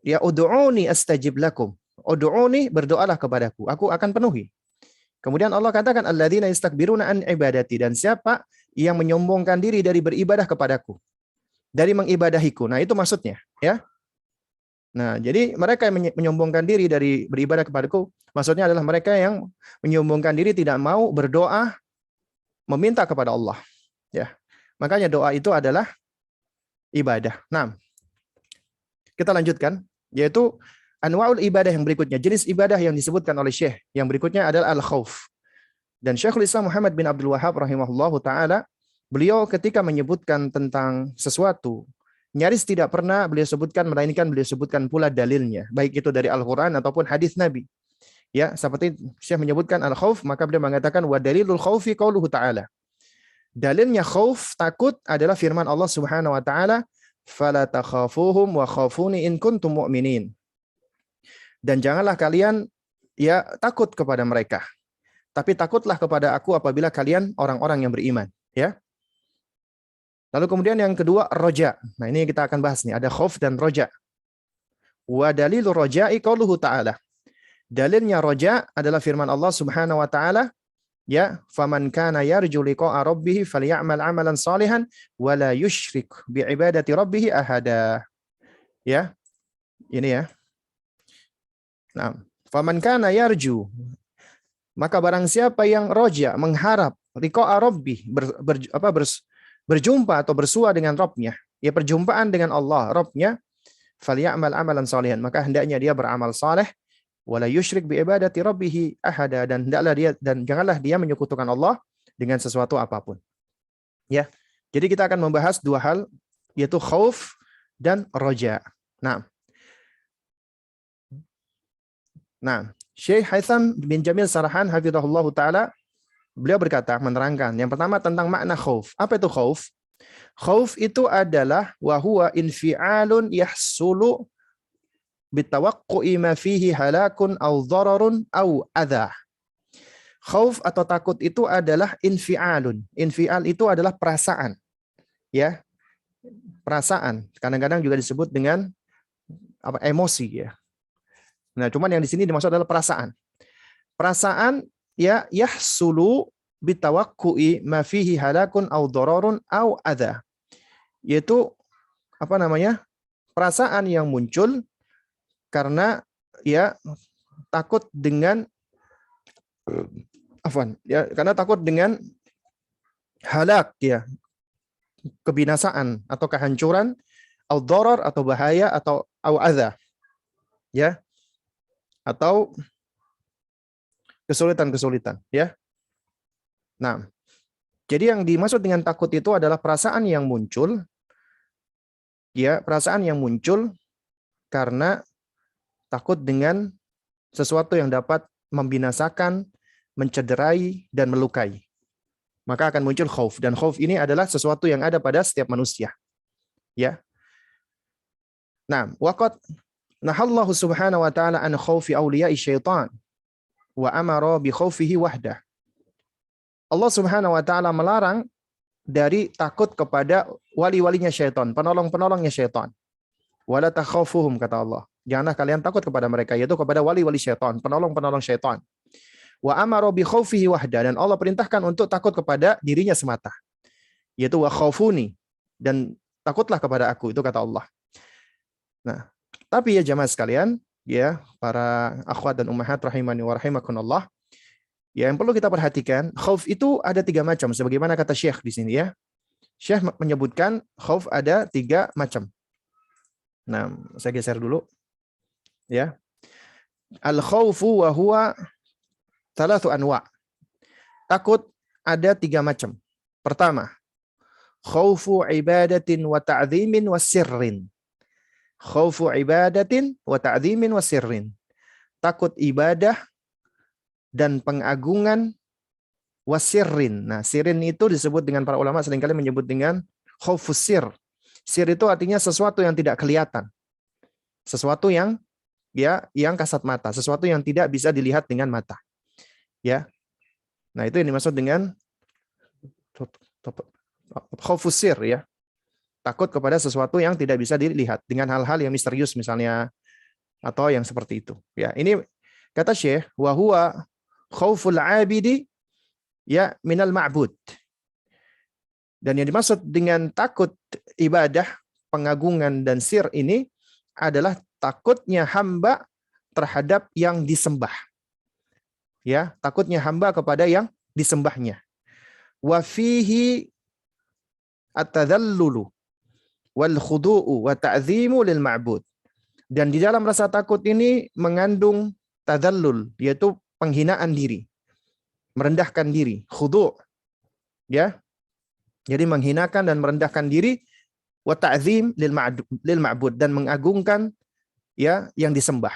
ya ud'uni astajib lakum. Ud'uni, berdoalah kepadaku, aku akan penuhi. Kemudian Allah katakan alladzina yastakbiruna an ibadati, dan siapa yang menyombongkan diri dari beribadah kepadaku, dari mengibadahiku. Nah, itu maksudnya, ya. Nah, jadi mereka yang menyombongkan diri dari beribadah kepadaku, maksudnya adalah mereka yang menyombongkan diri tidak mau berdoa meminta kepada Allah, ya. Makanya doa itu adalah ibadah. Nah, kita lanjutkan, yaitu anwa'ul ibadah yang berikutnya, jenis ibadah yang disebutkan oleh Syekh yang berikutnya adalah al-khauf. Dan Syekhul Islam Muhammad bin Abdul Wahhab rahimahullahu taala, beliau ketika menyebutkan tentang sesuatu, nyaris tidak pernah beliau sebutkan, melainkan beliau sebutkan pula dalilnya, baik itu dari Al-Qur'an ataupun hadis Nabi. Ya, seperti Syekh menyebutkan al-khauf, maka beliau mengatakan wa dalilul khaufi qauluhu ta'ala. Dalilnya khauf, takut, adalah firman Allah Subhanahu wa taala, fala takhafuhum wa khafuni in kuntum mu'minin. Dan janganlah kalian ya takut kepada mereka, tapi takutlah kepada aku apabila kalian orang-orang yang beriman, ya. Lalu kemudian yang kedua, roja. Nah, ini kita akan bahas nih, ada khauf dan roja. Wa dalilur roja'i qauluhu ta'ala. Dalilnya roja adalah firman Allah Subhanahu wa taala, ya, faman kana yarju liqa'a rabbih falyamal 'amalan salihan wa la yusyrik bi ibadati rabbih ahada. Ya. Ini ya. Nah, faman kana yarju, maka barang siapa yang roja, mengharap liqa'a rabbih, berjumpa atau bersua dengan Rabbnya, ya, perjumpaan dengan Allah, Rabbnya, falyamal 'amalan salihan, maka hendaknya dia beramal saleh, wala yusyrik bi ibadati rabbih ahada, dan hendaklah dia, dan janganlah dia menyekutukan Allah dengan sesuatu apapun. Ya. Jadi kita akan membahas dua hal, yaitu khauf dan roja. Nah, Syekh Haitham bin Jamil Sarahan hafizahullah taala, beliau berkata, menerangkan yang pertama tentang makna khauf. Apa itu khauf? Khauf itu adalah wa huwa infi'alun yahsulu bitawaqqu'i ma fihi halakun aw dhararun aw adha. Khauf atau takut itu adalah infi'alun. Infi'al itu adalah perasaan. Ya. Perasaan. Kadang-kadang juga disebut dengan emosi, ya. Nah, cuman yang di sini dimaksud adalah perasaan. Perasaan ya yahsulu bitawaqqu'i ma fihi halakun aw dhararun aw adha. Yaitu perasaan yang muncul karena ya takut dengan karena takut dengan halak, ya, kebinasaan atau kehancuran, aw dharar atau bahaya, atau aw adha, ya, atau kesulitan-kesulitan, ya. Nah, jadi yang dimaksud dengan takut itu adalah perasaan yang muncul, ya, perasaan yang muncul karena takut dengan sesuatu yang dapat membinasakan, mencederai, dan melukai. Maka akan muncul khauf, dan khauf ini adalah sesuatu yang ada pada setiap manusia, ya. Nah, waqad nahallahu subhanahu wa ta'ala an khaufi awliya'i syaitan wa amara bi khaufihi wahdah. Allah Subhanahu wa taala melarang dari takut kepada wali-walinya syaitan, penolong-penolongnya syaitan. Wala takhafuhum, kata Allah. Janganlah kalian takut kepada mereka, yaitu kepada wali-wali syaitan, penolong-penolong syaitan. Wa amara bi khaufihi wahdah, dan Allah perintahkan untuk takut kepada dirinya semata. Yaitu wa khaufuni, dan takutlah kepada aku, itu kata Allah. Nah, tapi ya jamaah sekalian, ya, para akhwat dan ummahat rahimani wa rahimakumullah, ya, yang perlu kita perhatikan, khauf itu ada 3 macam, sebagaimana kata Syekh di sini, ya. Syekh menyebutkan khauf ada 3 macam. Nah, saya geser dulu, ya. Al-khaufu wa huwa 3 anwa'. Takut ada 3 macam. Pertama, khaufu ibadatin wa ta'dhimin wa sirrin. Khaufu ibadatin wa ta'dhimin wa sirrin. Takut ibadah dan pengagungan wa sirrin. Nah, sirrin itu disebut dengan para ulama seringkali menyebut dengan khaufus sir. Sir itu artinya sesuatu yang tidak kelihatan. Sesuatu yang yang kasat mata, sesuatu yang tidak bisa dilihat dengan mata. Ya. Nah, itu yang dimaksud dengan khaufus sir ya. Takut kepada sesuatu yang tidak bisa dilihat dengan hal-hal yang misterius misalnya atau yang seperti itu. Ya, ini kata Syekh wa huwa khauful 'abidi ya minal ma'bud. Dan yang dimaksud dengan takut ibadah, pengagungan dan sir ini adalah takutnya hamba terhadap yang disembah. Ya, takutnya hamba kepada yang disembahnya. Wa fihi at-tadhallulu wal khudu'u wa ta'zimu lil ma'bud. Dan di dalam rasa takut ini mengandung tadallul, yaitu penghinaan diri, merendahkan diri, khudu', ya. Jadi menghinakan dan merendahkan diri, wa ta'zim lil ma'bud, dan mengagungkan ya yang disembah.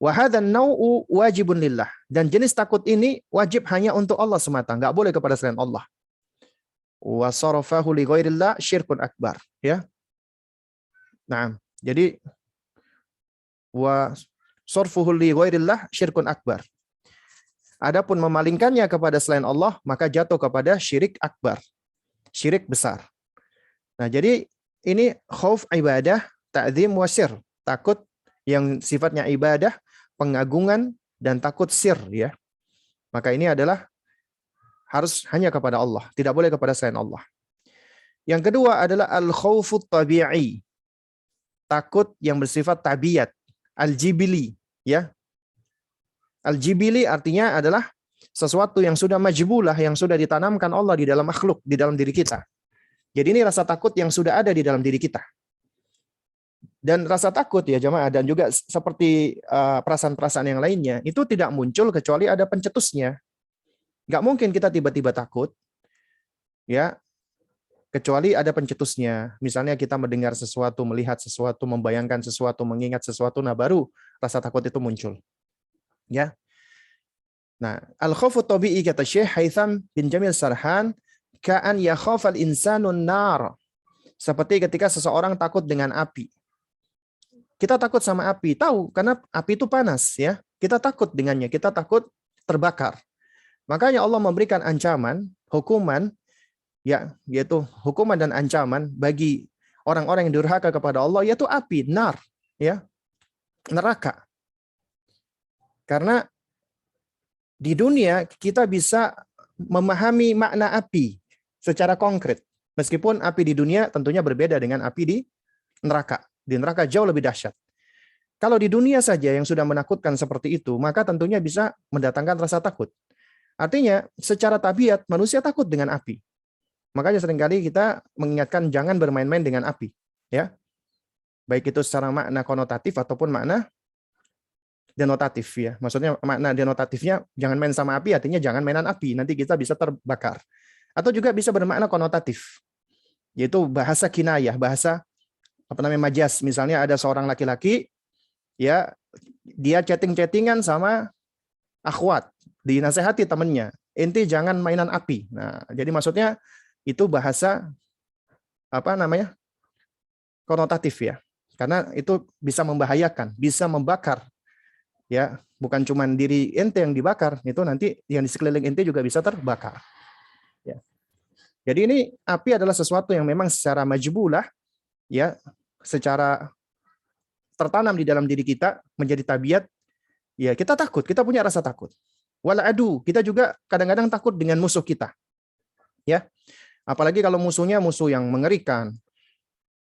Wa hadzal nau'u wajibun lillah, dan jenis takut ini wajib hanya untuk Allah semata, enggak boleh kepada selain Allah. Wa sarafahu li ghairillah syirkun akbar, ya. Nah, jadi wa sarfuhu li ghairillah syirkun akbar. Adapun memalingkannya kepada selain Allah maka jatuh kepada syirik akbar, syirik besar. Nah, jadi ini khauf ibadah, ta'zim wa sir, takut yang sifatnya ibadah, pengagungan dan takut sir ya. Maka ini adalah harus hanya kepada Allah, tidak boleh kepada selain Allah. Yang kedua adalah al-khaufut tabi'i. Takut yang bersifat tabiat, al-jibili ya. Al-jibili artinya adalah sesuatu yang sudah majbulah, yang sudah ditanamkan Allah di dalam makhluk, di dalam diri kita. Jadi ini rasa takut yang sudah ada di dalam diri kita. Dan rasa takut ya jemaah, dan juga seperti perasaan-perasaan yang lainnya, itu tidak muncul kecuali ada pencetusnya. Nggak mungkin kita tiba-tiba takut, ya, kecuali ada pencetusnya. Misalnya kita mendengar sesuatu, melihat sesuatu, membayangkan sesuatu, mengingat sesuatu, nah baru rasa takut itu muncul. Ya. Nah, al-khawfu tabi'i kata Syekh Haitham bin Jamil Sarhan, ka'an yakhafal insanun nar. Seperti ketika seseorang takut dengan api. Kita takut sama api, tahu karena api itu panas ya. Kita takut dengannya, kita takut terbakar. Makanya Allah memberikan ancaman, hukuman ya, yaitu hukuman dan ancaman bagi orang-orang yang durhaka kepada Allah, yaitu api, nar, ya. Neraka. Karena di dunia kita bisa memahami makna api secara konkret. Meskipun api di dunia tentunya berbeda dengan api di neraka. Di neraka jauh lebih dahsyat. Kalau di dunia saja yang sudah menakutkan seperti itu, maka tentunya bisa mendatangkan rasa takut. Artinya, secara tabiat manusia takut dengan api. Makanya seringkali kita mengingatkan jangan bermain-main dengan api, ya. Baik itu secara makna konotatif ataupun makna denotatif ya. Maksudnya makna denotatifnya jangan main sama api, artinya jangan mainan api, nanti kita bisa terbakar. Atau juga bisa bermakna konotatif, yaitu bahasa kinayah, bahasa majaz. Misalnya ada seorang laki-laki ya, dia chatting-chattingan sama akhwat, dinasehati temannya, ente jangan mainan api. Nah, jadi maksudnya itu bahasa konotatif ya. Karena itu bisa membahayakan, bisa membakar. Ya, bukan cuma diri ente yang dibakar, itu nanti yang di sekeliling ente juga bisa terbakar. Ya. Jadi ini api adalah sesuatu yang memang secara majbulah ya, secara tertanam di dalam diri kita menjadi tabiat. Ya, kita takut, kita punya rasa takut. Wala adu, kita juga kadang-kadang takut dengan musuh kita. Ya. Apalagi kalau musuhnya musuh yang mengerikan,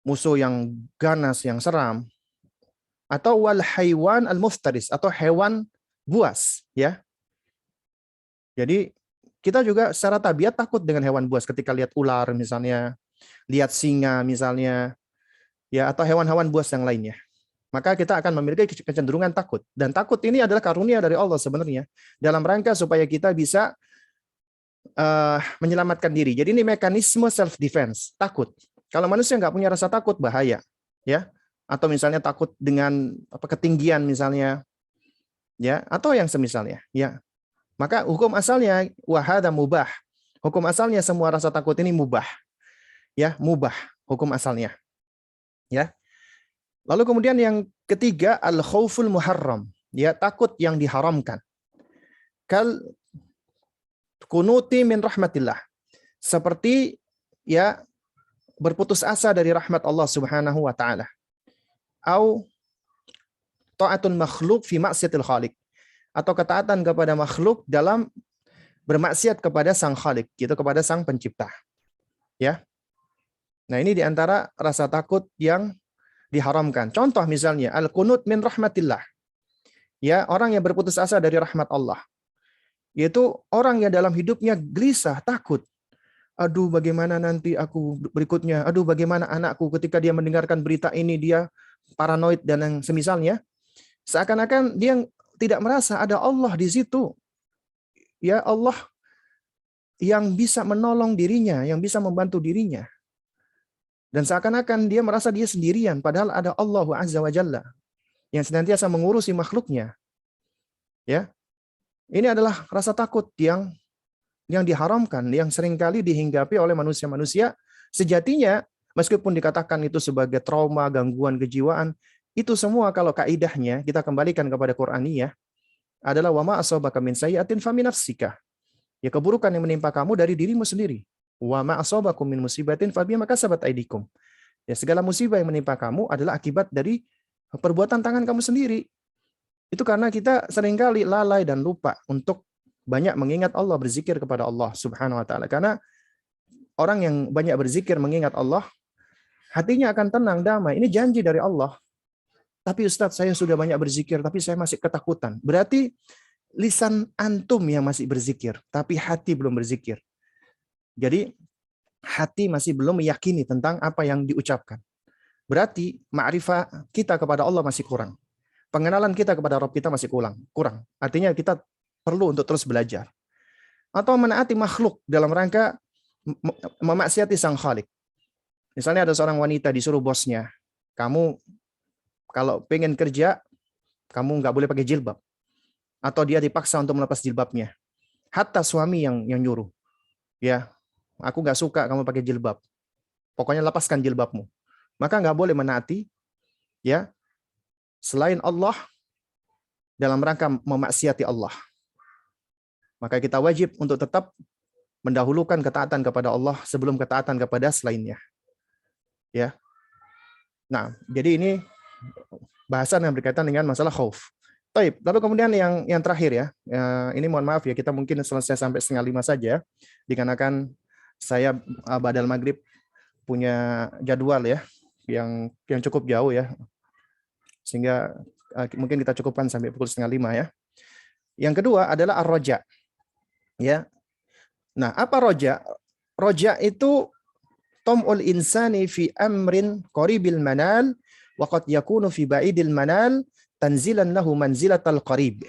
musuh yang ganas, yang seram, atau wal haywan al-muftaris, atau hewan buas, ya. Jadi kita juga secara tabiat takut dengan hewan buas ketika lihat ular misalnya, lihat singa misalnya, ya, atau hewan-hewan buas yang lainnya. Maka kita akan memiliki kecenderungan takut. Dan takut ini adalah karunia dari Allah sebenarnya. Dalam rangka supaya kita bisa menyelamatkan diri. Jadi ini mekanisme self defense, takut. Kalau manusia nggak punya rasa takut, bahaya, ya. Atau misalnya takut dengan ketinggian misalnya, ya, atau yang semisalnya, ya. Maka hukum asalnya wahada mubah. Hukum asalnya semua rasa takut ini mubah, ya, mubah hukum asalnya, ya. Lalu kemudian yang ketiga al khauful muharram, ya, takut yang diharamkan. Kal kunuti min rahmatillah, seperti, ya, berputus asa dari rahmat Allah Subhanahu wa taala. Au ta'atun makhluk fi maksiatil khaliq, atau ketaatan kepada makhluk dalam bermaksiat kepada sang khalik, gitu, kepada sang pencipta, ya. Nah, ini diantara rasa takut yang diharamkan. Contoh misalnya al-qunut min rahmatillah, ya, orang yang berputus asa dari rahmat Allah, yaitu orang yang dalam hidupnya gelisah, takut. Aduh, bagaimana nanti aku berikutnya? Aduh, bagaimana anakku ketika dia mendengarkan berita ini, dia paranoid dan yang semisalnya. Seakan-akan dia tidak merasa ada Allah di situ. Ya, Allah yang bisa menolong dirinya, yang bisa membantu dirinya. Dan seakan-akan dia merasa dia sendirian, padahal ada Allah Azza wa Jalla yang senantiasa mengurusi makhluknya. Ya, ini adalah rasa takut yang diharamkan, yang seringkali dihinggapi oleh manusia-manusia. Sejatinya, meskipun dikatakan itu sebagai trauma, gangguan kejiwaan, itu semua kalau kaidahnya kita kembalikan kepada Qur'aniyah adalah wa ma asabaka min sayyi'atin fa min nafsika. Ya, keburukan yang menimpa kamu dari dirimu sendiri. Wa ma asabakum min musibatin fa bima kasabat aydikum. Ya, segala musibah yang menimpa kamu adalah akibat dari perbuatan tangan kamu sendiri. Itu karena kita seringkali lalai dan lupa untuk banyak mengingat Allah, berzikir kepada Allah Subhanahu wa taala. Karena orang yang banyak berzikir, mengingat Allah, hatinya akan tenang, damai. Ini janji dari Allah. Tapi Ustadz, saya sudah banyak berzikir, tapi saya masih ketakutan. Berarti lisan antum yang masih berzikir, tapi hati belum berzikir. Jadi hati masih belum meyakini tentang apa yang diucapkan. Berarti ma'rifah kita kepada Allah masih kurang. Pengenalan kita kepada Rabb kita masih kurang. Artinya kita perlu untuk terus belajar. Atau menaati makhluk dalam rangka memaksiati sang Khalik. Misalnya ada seorang wanita disuruh bosnya, kamu kalau pengen kerja, kamu nggak boleh pakai jilbab. Atau dia dipaksa untuk melepas jilbabnya. Hatta suami yang nyuruh. Ya, aku nggak suka kamu pakai jilbab. Pokoknya lepaskan jilbabmu. Maka nggak boleh menaati, ya, selain Allah dalam rangka memaksiati Allah. Maka kita wajib untuk tetap mendahulukan ketaatan kepada Allah sebelum ketaatan kepada selainnya. Ya. Nah, jadi ini bahasan yang berkaitan dengan masalah khauf. Baik, lalu kemudian yang terakhir, ya. Ini mohon maaf ya, kita mungkin selesai sampai 4:30 saja, dikarenakan saya badal maghrib punya jadwal, ya, yang cukup jauh, ya. Sehingga mungkin kita cukupkan sampai pukul 4:30, ya. Yang kedua adalah ar-roja. Ya. Nah, apa roja? Roja itu tam'ul insani fi amrin qaribil manal wa qad yakunu fi ba'idil manal tanzilan lahu manzilatal qarib.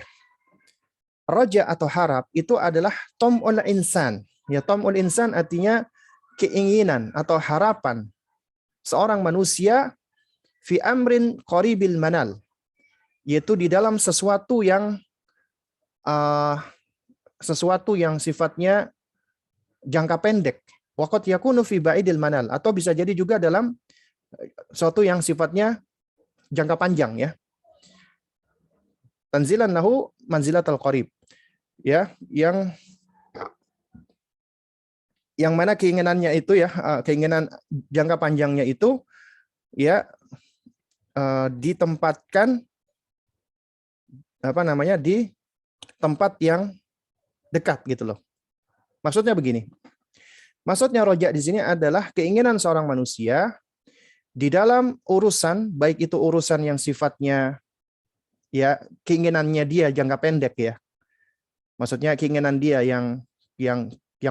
Roja atau harap itu adalah tam'ul insan. Ya, tam'ul insan artinya keinginan atau harapan seorang manusia fi amrin qaribil manal, yaitu di dalam sesuatu yang sifatnya jangka pendek. Waqad yakunu fi ba'idil manal, atau bisa jadi juga dalam sesuatu yang sifatnya jangka panjang, ya. Tanzilan lahu manzilatal qarib. Ya, yang mana keinginannya itu, ya, keinginan jangka panjangnya itu, ya, ditempatkan di tempat yang dekat, gitu loh. Maksudnya begini. Maksudnya roja di sini adalah keinginan seorang manusia di dalam urusan, baik itu urusan yang sifatnya, ya, keinginannya dia jangka pendek, ya. Maksudnya keinginan dia yang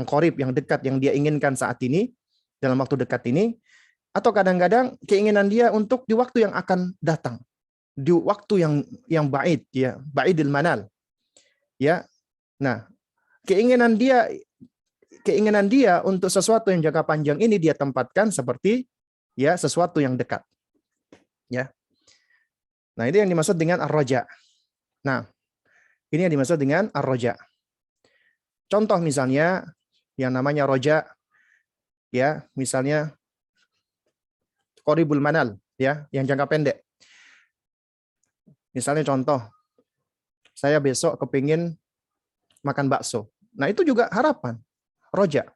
qorib, yang dekat, yang dia inginkan saat ini, dalam waktu dekat ini, atau kadang-kadang keinginan dia untuk di waktu yang akan datang, di waktu yang ba'id, ya, ba'idil manal. Ya. Nah, keinginan dia keinginan dia untuk sesuatu yang jangka panjang ini dia tempatkan seperti ya sesuatu yang dekat. Ya. Nah, itu yang dimaksud dengan ar-raja. Nah, ini yang dimaksud dengan ar-raja. Contoh misalnya yang namanya roja, ya, misalnya qoribul manal, ya, yang jangka pendek. Misalnya contoh, saya besok kepingin makan bakso. Nah, itu juga harapan, roja,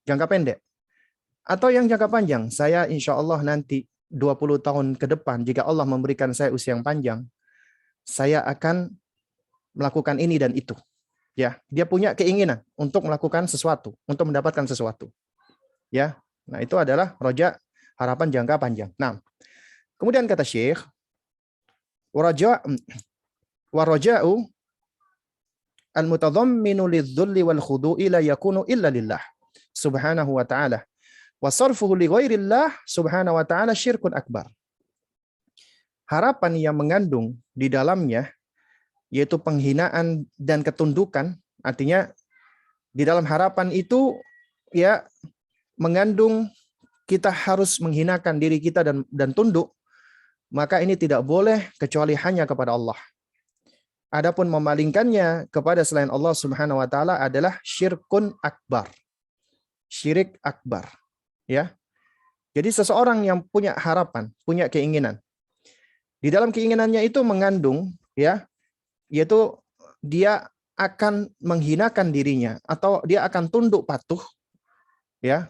jangka pendek. Atau yang jangka panjang, saya insya Allah nanti 20 tahun ke depan, jika Allah memberikan saya usia yang panjang, saya akan melakukan ini dan itu. Ya, dia punya keinginan untuk melakukan sesuatu, untuk mendapatkan sesuatu. Ya, nah itu adalah roja, harapan jangka panjang. Nah, kemudian kata Syekh, waraja'u al-mutadhamminu lidh-dhulli wal khudu'i la yakunu illa lillah subhanahu wa ta'ala. Wa sarfuhu li ghairillah subhanahu wa ta'ala syirkun akbar. Harapan yang mengandung di dalamnya yaitu penghinaan dan ketundukan, artinya di dalam harapan itu ya mengandung kita harus menghinakan diri kita dan tunduk, maka ini tidak boleh kecuali hanya kepada Allah. Adapun memalingkannya kepada selain Allah Subhanahu wa taala adalah syirkun akbar. Syirik akbar, ya. Jadi seseorang yang punya harapan, punya keinginan, di dalam keinginannya itu mengandung ya, yaitu dia akan menghinakan dirinya atau dia akan tunduk patuh, ya,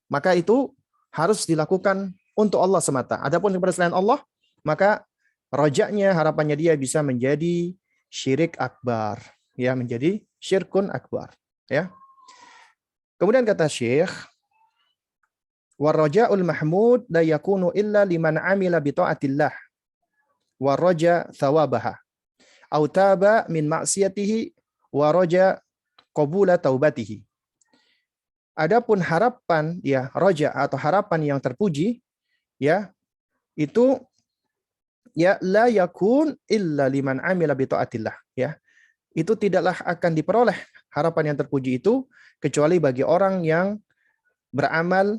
maka itu harus dilakukan untuk Allah semata. Adapun kepada selain Allah, maka rojaknya, harapannya dia bisa menjadi syirik akbar, ya, menjadi syirkun akbar, ya. Kemudian kata Syekh, warraja'ul mahmud la yakunu illa liman amila bi ta'atillah warraja thawabaha au taba min maksiatihi waraja qabula taubatihi. Adapun harapan ya roja atau harapan yang terpuji ya itu ya la yakun illa liman amila bi taatillah, ya. Itu tidaklah akan diperoleh harapan yang terpuji itu kecuali bagi orang yang beramal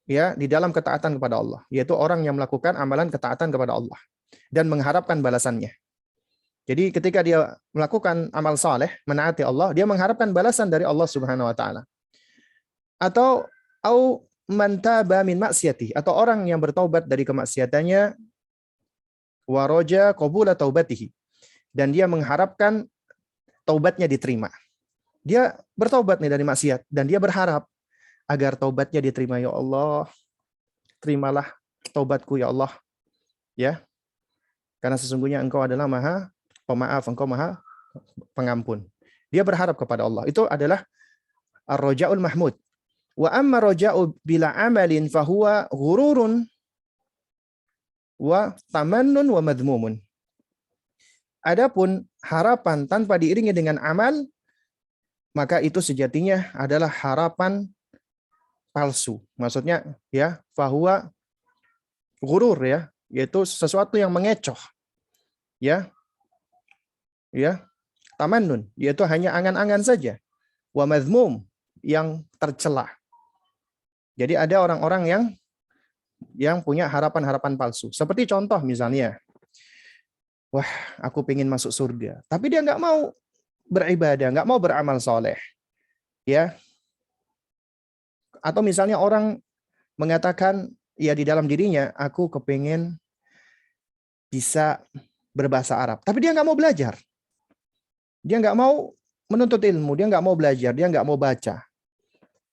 ya di dalam ketaatan kepada Allah, yaitu orang yang melakukan amalan ketaatan kepada Allah dan mengharapkan balasannya. Jadi ketika dia melakukan amal saleh, menaati Allah, dia mengharapkan balasan dari Allah Subhanahu wa taala. Atau au man taba min maksiati, atau orang yang bertaubat dari kemaksiatannya, waraja qabula taubatihi, dan dia mengharapkan taubatnya diterima. Dia bertaubat nih dari maksiat dan dia berharap agar taubatnya diterima. Ya Allah, terimalah taubatku ya Allah, ya, karena sesungguhnya Engkau adalah Maha Pemaaf, Engkau Maha Pengampun. Dia berharap kepada Allah. Itu adalah ar-raja'ul mahmud. Wa amma raja'u bila amalin fahuwa ghururun wa tamannun wa madhmumun. Adapun harapan tanpa diiringi dengan amal, maka itu sejatinya adalah harapan palsu. Maksudnya ya, fahuwa ghurur, ya, yaitu sesuatu yang mengecoh. Ya. Ya. Tamannun, yaitu hanya angan-angan saja. Wa madhmum, yang tercela. Jadi ada orang-orang yang punya harapan-harapan palsu. Seperti contoh misalnya, wah, aku pengen masuk surga, tapi dia nggak mau beribadah, nggak mau beramal soleh, ya. Atau misalnya orang mengatakan, ya di dalam dirinya, aku kepengen bisa berbahasa Arab, tapi dia nggak mau belajar, dia nggak mau menuntut ilmu, dia nggak mau belajar, dia nggak mau baca.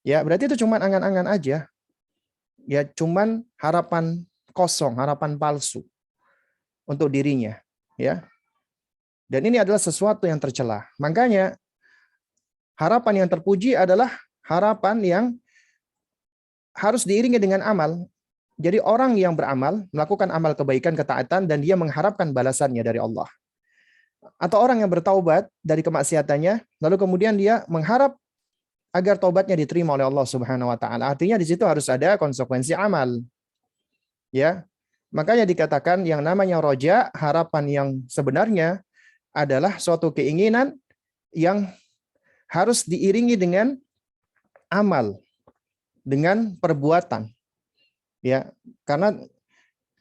Ya, berarti itu cuma angan-angan aja. Ya, cuman harapan kosong, harapan palsu untuk dirinya, ya. Dan ini adalah sesuatu yang tercela. Makanya harapan yang terpuji adalah harapan yang harus diiringi dengan amal. Jadi orang yang beramal, melakukan amal kebaikan, ketaatan, dan dia mengharapkan balasannya dari Allah. Atau orang yang bertaubat dari kemaksiatannya, lalu kemudian dia mengharap agar taubatnya diterima oleh Allah Subhanahu wa taala. Artinya di situ harus ada konsekuensi amal. Ya. Makanya dikatakan yang namanya roja, harapan yang sebenarnya adalah suatu keinginan yang harus diiringi dengan amal, dengan perbuatan. Ya, karena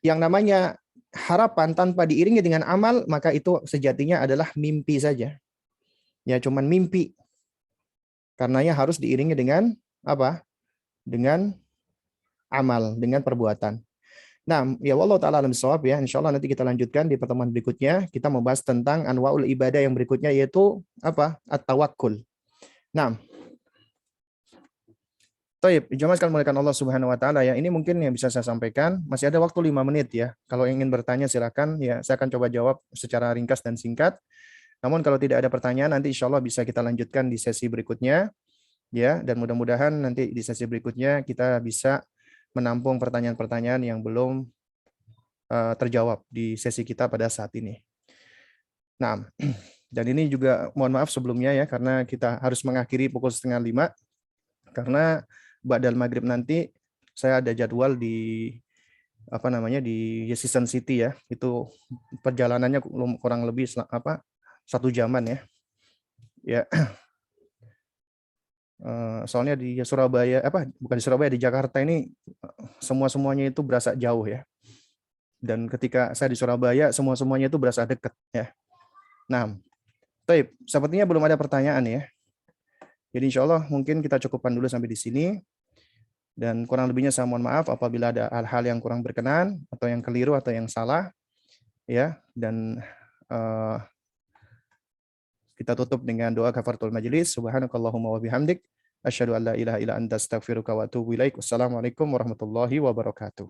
yang namanya harapan tanpa diiringi dengan amal, maka itu sejatinya adalah mimpi saja. Ya, cuman mimpi. Karenanya harus diiringi dengan apa? Dengan amal, dengan perbuatan. Nah, ya wallahu taala alam shawab ya. Insyaallah nanti kita lanjutkan di pertemuan berikutnya. Kita membahas tentang anwaul ibadah yang berikutnya yaitu apa? At-tawakkul. Nah, Taib, jemaah sekalian muliakan Allah Subhanahu wa taala ya. Ini mungkin yang bisa saya sampaikan. Masih ada waktu 5 menit ya. Kalau ingin bertanya silakan ya. Saya akan coba jawab secara ringkas dan singkat. Namun kalau tidak ada pertanyaan nanti insya Allah bisa kita lanjutkan di sesi berikutnya ya. Dan mudah-mudahan nanti di sesi berikutnya kita bisa menampung pertanyaan-pertanyaan yang belum terjawab di sesi kita pada saat ini. Nah, dan ini juga mohon maaf sebelumnya ya karena kita harus mengakhiri pukul 4:30 karena ba'dal maghrib nanti saya ada jadwal di apa namanya di Season City ya. Itu perjalanannya kurang lebih 1 jaman ya. Ya. Soalnya di Surabaya bukan di Surabaya, di Jakarta ini semuanya itu berasa jauh ya. Dan ketika saya di Surabaya semuanya itu berasa dekat ya. Nah, Taib, sepertinya belum ada pertanyaan ya. Jadi insya Allah mungkin kita cukupkan dulu sampai di sini. Dan kurang lebihnya saya mohon maaf apabila ada hal-hal yang kurang berkenan atau yang keliru atau yang salah ya. Dan kita tutup dengan doa kafaratul majelis. Subhanakallahumma wa bihamdik asyhadu an la ilaha illa anta astaghfiruka wa atubu ilaik. Wassalamualaikum warahmatullahi wabarakatuh.